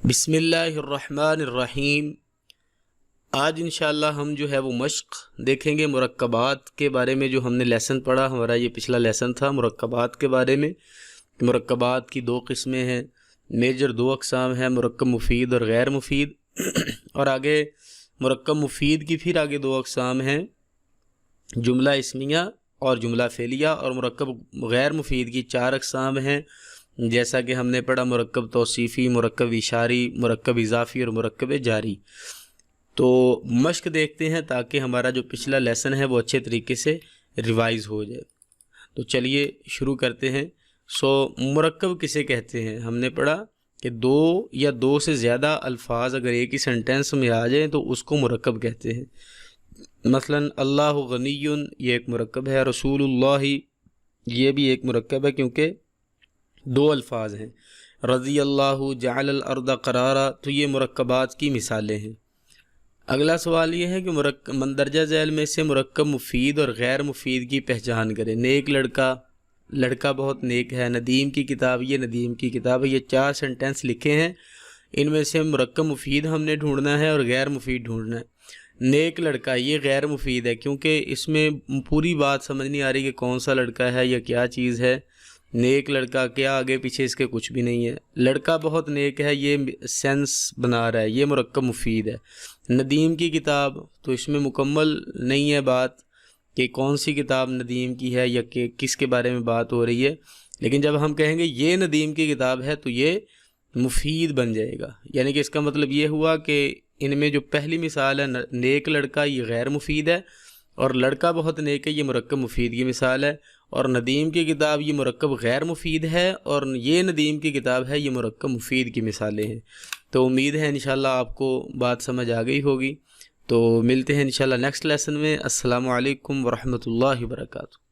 بسم اللہ الرحمن الرحیم۔ آج انشاءاللہ ہم جو ہے وہ مشق دیکھیں گے مرکبات کے بارے میں۔ جو ہم نے لیسن پڑھا، ہمارا یہ پچھلا لیسن تھا مرکبات کے بارے میں۔ مرکبات کی دو قسمیں ہیں، میجر دو اقسام ہیں، مرکب مفید اور غیر مفید۔ اور آگے مرکب مفید کی پھر آگے دو اقسام ہیں، جملہ اسمیہ اور جملہ فعلیہ۔ اور مرکب غیر مفید کی چار اقسام ہیں، جیسا کہ ہم نے پڑھا مرکب توصیفی، مرکب اشاری، مرکب اضافی اور مرکب جاری۔ تو مشق دیکھتے ہیں تاکہ ہمارا جو پچھلا لیسن ہے وہ اچھے طریقے سے ریوائز ہو جائے۔ تو چلیے شروع کرتے ہیں۔ مرکب کسے کہتے ہیں؟ ہم نے پڑھا کہ دو یا دو سے زیادہ الفاظ اگر ایک ہی سینٹینس میں آ جائیں تو اس کو مرکب کہتے ہیں۔ مثلا اللہ غنی، یہ ایک مرکب ہے۔ رسول اللہ، یہ بھی ایک مرکب ہے کیونکہ دو الفاظ ہیں۔ رضی اللہ، جعل الارض قرارا، تو یہ مرکبات کی مثالیں ہیں۔ اگلا سوال یہ ہے کہ مندرجہ ذیل میں سے مرکب مفید اور غیر مفید کی پہچان کریں۔ نیک لڑکا، لڑکا بہت نیک ہے۔ ندیم کی کتاب، یہ ندیم کی کتاب ہے۔ یہ چار سینٹینس لکھے ہیں، ان میں سے مرکب مفید ہم نے ڈھونڈنا ہے اور غیر مفید ڈھونڈنا ہے۔ نیک لڑکا یہ غیر مفید ہے کیونکہ اس میں پوری بات سمجھ نہیں آ رہی کہ کون سا لڑکا ہے یا کیا چیز ہے۔ نیک لڑکا کیا آگے پیچھے اس کے کچھ بھی نہیں ہے۔ لڑکا بہت نیک ہے، یہ سینس بنا رہا ہے، یہ مرکب مفید ہے۔ ندیم کی کتاب، تو اس میں مکمل نہیں ہے بات کہ کون سی کتاب ندیم کی ہے یا کہ کس کے بارے میں بات ہو رہی ہے، لیکن جب ہم کہیں گے یہ ندیم کی کتاب ہے تو یہ مفید بن جائے گا۔ یعنی کہ اس کا مطلب یہ ہوا کہ ان میں جو پہلی مثال ہے نیک لڑکا، یہ غیر مفید ہے، اور لڑکا بہت نیک ہے، یہ مرکب مفید کی مثال ہے۔ اور ندیم کی کتاب یہ مرکب غیر مفید ہے، اور یہ ندیم کی کتاب ہے، یہ مرکب مفید کی مثالیں ہیں۔ تو امید ہے انشاءاللہ آپ کو بات سمجھ آ گئی ہوگی۔ تو ملتے ہیں انشاءاللہ نیکسٹ لیسن میں۔ السلام علیکم ورحمۃ اللہ وبرکاتہ۔